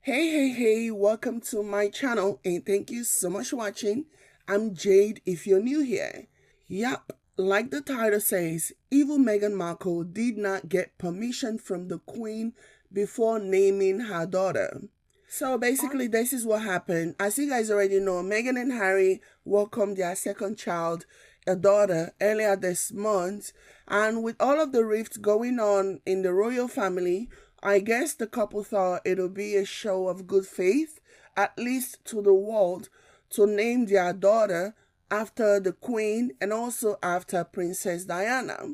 Hey, welcome to my channel and thank you so much for watching. I'm Jade if you're new here. Yup, like the title says, evil Meghan Markle did not get permission from the Queen before naming her daughter. So basically, this is what happened. As you guys already know, Meghan and Harry welcomed their second child, a daughter, earlier this month. And with all of the rifts going on in the royal family, I guess the couple thought it would be a show of good faith, at least to the world, to name their daughter after the Queen and also after Princess Diana.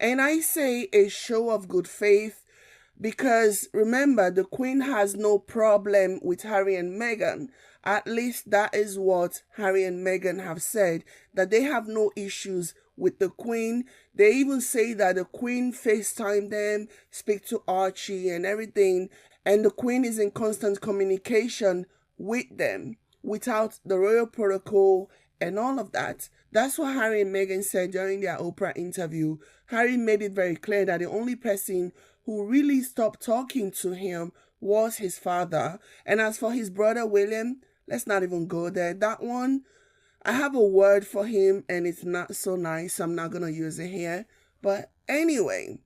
And I say a show of good faith because remember, the Queen has no problem with Harry and Meghan. At least that is what Harry and Meghan have said, that they have no issues with the Queen. They even say that the Queen FaceTime them, speak to Archie and everything, and the Queen is in constant communication with them without the royal protocol and all of that. That's what Harry and Meghan said during their Oprah interview. Harry made it very clear that the only person who really stopped talking to him was his father. And as for his brother William, let's not even go there. That one, I have a word for him and it's not so nice. I'm not going to use it here. But anyway,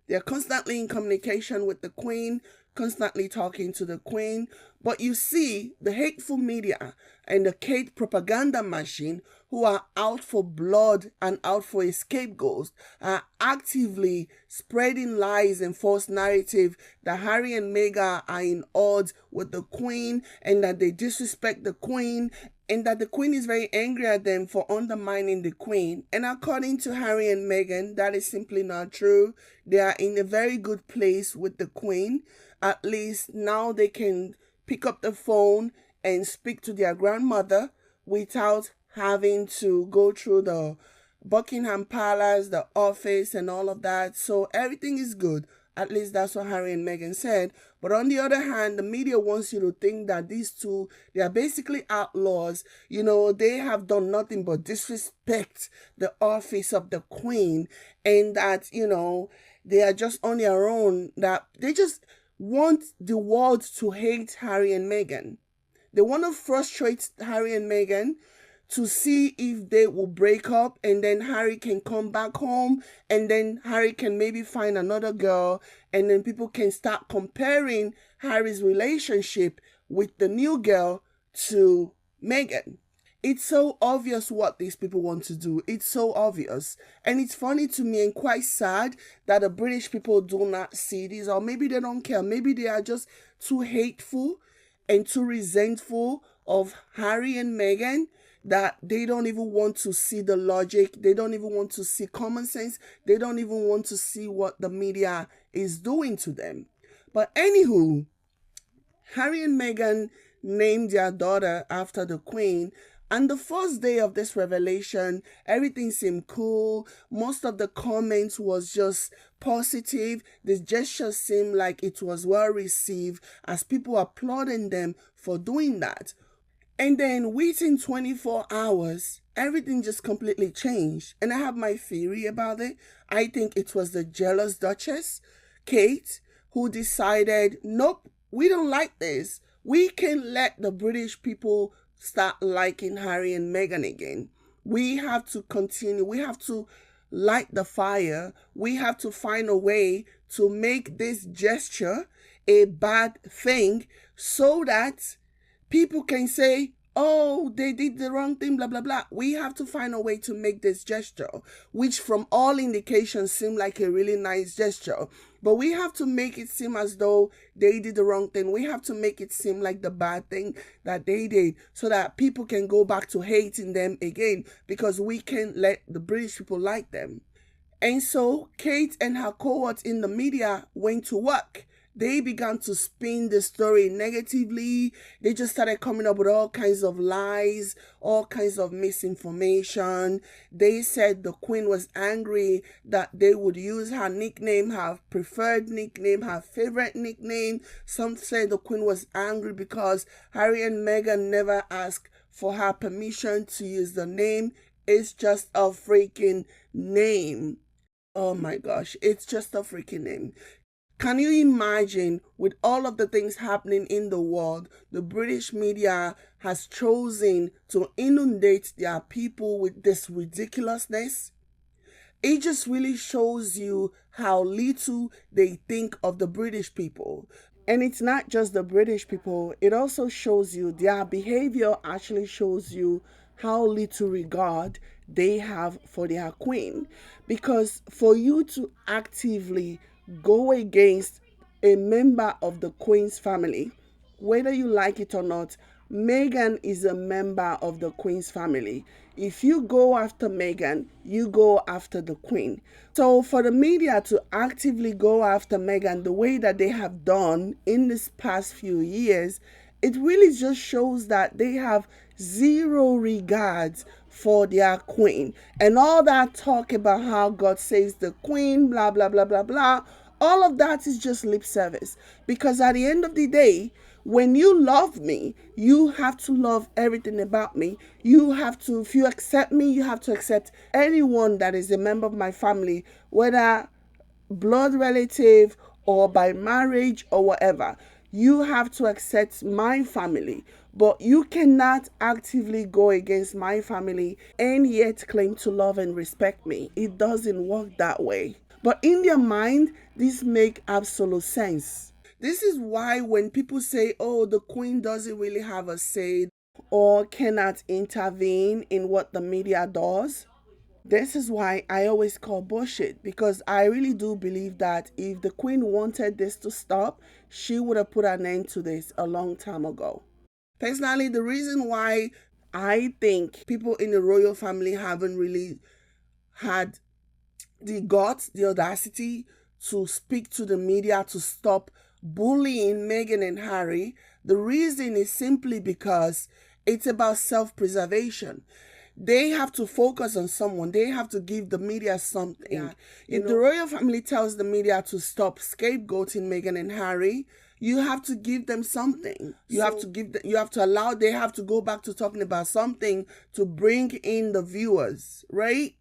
they're constantly in communication with the Queen, constantly talking to the Queen. But you see, the hateful media and the Kate propaganda machine who are out for blood and out for a scapegoat are actively spreading lies and false narrative that Harry and Meghan are in odds with the Queen and that they disrespect the Queen and that the Queen is very angry at them for undermining the Queen. And according to Harry and Meghan, that is simply not true. They are in a very good place with the Queen. At least now they can pick up the phone and speak to their grandmother without having to go through the Buckingham Palace, the office, and all of that. So everything is good. At least that's what Harry and Meghan said. But on the other hand, the media wants you to think that these two, they are basically outlaws. You know, they have done nothing but disrespect the office of the Queen. And that, you know, they are just on their own. That they just want the world to hate Harry and Meghan. They want to frustrate Harry and Meghan to see if they will break up and then Harry can come back home and then Harry can maybe find another girl and then people can start comparing Harry's relationship with the new girl to Meghan. It's so obvious what these people want to do. It's so obvious. And it's funny to me and quite sad that the British people do not see this, or maybe they don't care. Maybe they are just too hateful and too resentful of Harry and Meghan that they don't even want to see the logic. They don't even want to see common sense. They don't even want to see what the media is doing to them. But anywho, Harry and Meghan named their daughter after the Queen. And the first day of this revelation, everything seemed cool. Most of the comments was just positive. The gesture seemed like it was well received as people applauding them for doing that. And then within 24 hours, everything just completely changed. And I have my theory about it. I think it was the jealous Duchess, Kate, who decided, nope, we don't like this. We can let the British people start liking Harry and Meghan again. We have to continue. We have to light the fire. We have to find a way to make this gesture a bad thing so that people can say, oh, they did the wrong thing, blah, blah, blah. We have to find a way to make this gesture, which from all indications seemed like a really nice gesture. But we have to make it seem as though they did the wrong thing. We have to make it seem like the bad thing that they did so that people can go back to hating them again because we can't let the British people like them. And so Kate and her cohorts in the media went to work. They began to spin the story negatively. They just started coming up with all kinds of lies, all kinds of misinformation. They said the Queen was angry that they would use her nickname, her preferred nickname, her favorite nickname. Some said the Queen was angry because Harry and Meghan never asked for her permission to use the name. It's just a freaking name. Oh my gosh, it's just a freaking name. Can you imagine, with all of the things happening in the world, the British media has chosen to inundate their people with this ridiculousness? It just really shows you how little they think of the British people. And it's not just the British people, it also shows you, their behavior actually shows you how little regard they have for their queen. Because for you to actively go against a member of the queen's family, whether you like it or not, Meghan is a member of the queen's family. If you go after Meghan, you go after the queen. So for the media to actively go after Meghan the way that they have done in this past few years, it really just shows that they have zero regards for their queen. And all that talk about how God saves the queen, blah, blah, blah, blah, blah, all of that is just lip service. Because at the end of the day, when you love me, you have to love everything about me. You have to, if you accept me, you have to accept anyone that is a member of my family, whether blood relative or by marriage or whatever. You have to accept my family, but you cannot actively go against my family and yet claim to love and respect me. It doesn't work that way. But in their mind, this makes absolute sense. This is why when people say, oh, the queen doesn't really have a say or cannot intervene in what the media does, this is why I always call bullshit, because I really do believe that if the queen wanted this to stop, she would have put an end to this a long time ago. Personally, the reason why I think people in the royal family haven't really had the guts, the audacity to speak to the media to stop bullying Meghan and Harry, the reason is simply because it's about self-preservation. They have to focus on someone. They have to give the media something. Yeah. If the royal family tells the media to stop scapegoating Meghan and Harry, you have to give them something. You have to allow, they have to go back to talking about something to bring in the viewers, right?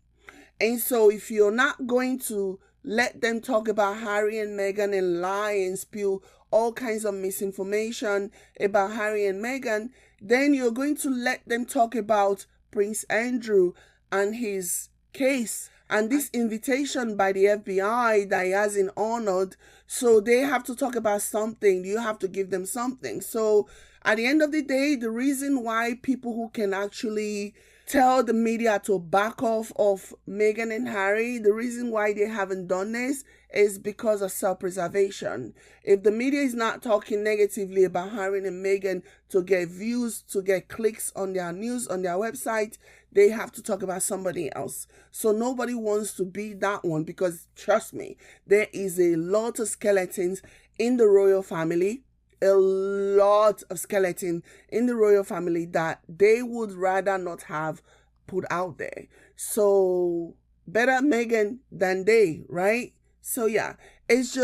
And so if you're not going to let them talk about Harry and Meghan and lie and spew all kinds of misinformation about Harry and Meghan, then you're going to let them talk about Prince Andrew and his case and this invitation by the FBI that he hasn't honored. So they have to talk about something. You have to give them something. So at the end of the day, the reason why people who can actually tell the media to back off of Meghan and Harry, the reason why they haven't done this is because of self-preservation. If the media is not talking negatively about Harry and Meghan to get views, to get clicks on their news, on their website, they have to talk about somebody else. So nobody wants to be that one, because trust me, there is a lot of skeletons in the royal family. A lot of skeleton in the royal family that they would rather not have put out there. So better Meghan than they, right? So yeah, it's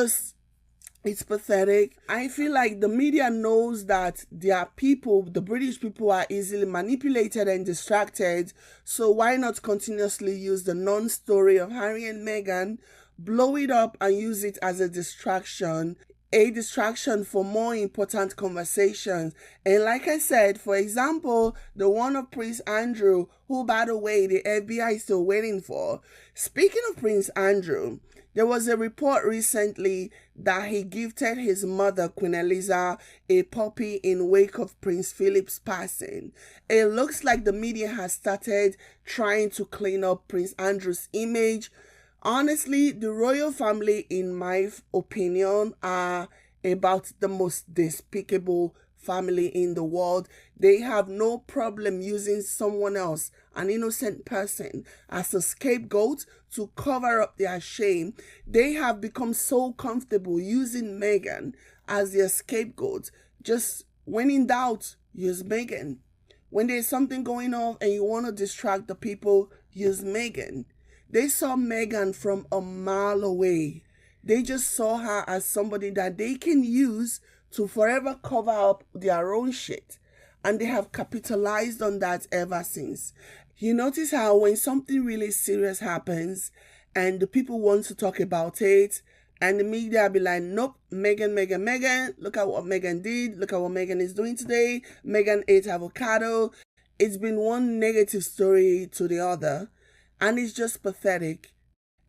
pathetic. I feel like the media knows that their people, the British people, are easily manipulated and distracted. So why not continuously use the non-story of Harry and Meghan, blow it up and use it as a distraction for more important conversations. And like I said, for example, the one of Prince Andrew, who, by the way, the FBI is still waiting for. Speaking of Prince Andrew, there was a report recently that he gifted his mother, Queen Eliza, a puppy in wake of Prince Philip's passing. It looks like the media has started trying to clean up Prince Andrew's image. Honestly, the royal family, in my opinion, are about the most despicable family in the world. They have no problem using someone else, an innocent person, as a scapegoat to cover up their shame. They have become so comfortable using Meghan as their scapegoat. Just when in doubt, use Meghan. When there's something going on and you want to distract the people, use Meghan. They saw Meghan from a mile away. They just saw her as somebody that they can use to forever cover up their own shit. And they have capitalized on that ever since. You notice how when something really serious happens and the people want to talk about it, And the media be like, nope, Meghan, Meghan, Meghan. Look at what Meghan did. Look at what Meghan is doing today. Meghan ate avocado. It's been one negative story to the other. And it's just pathetic.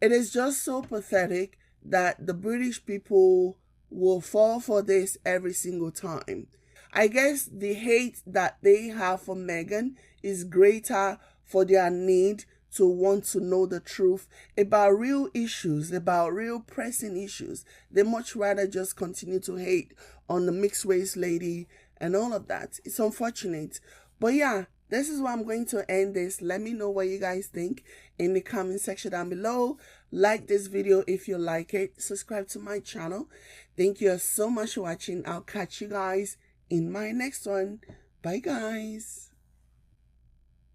It is just so pathetic that the British people will fall for this every single time. I guess the hate that they have for Meghan is greater for their need to want to know the truth about real issues, about real pressing issues. They much rather just continue to hate on the mixed race lady and all of that. It's unfortunate. But yeah, this is where I'm going to end this. Let me know what you guys think in the comment section down below. Like this video if you like it. Subscribe to my channel. Thank you so much for watching. I'll catch you guys in my next one. Bye guys.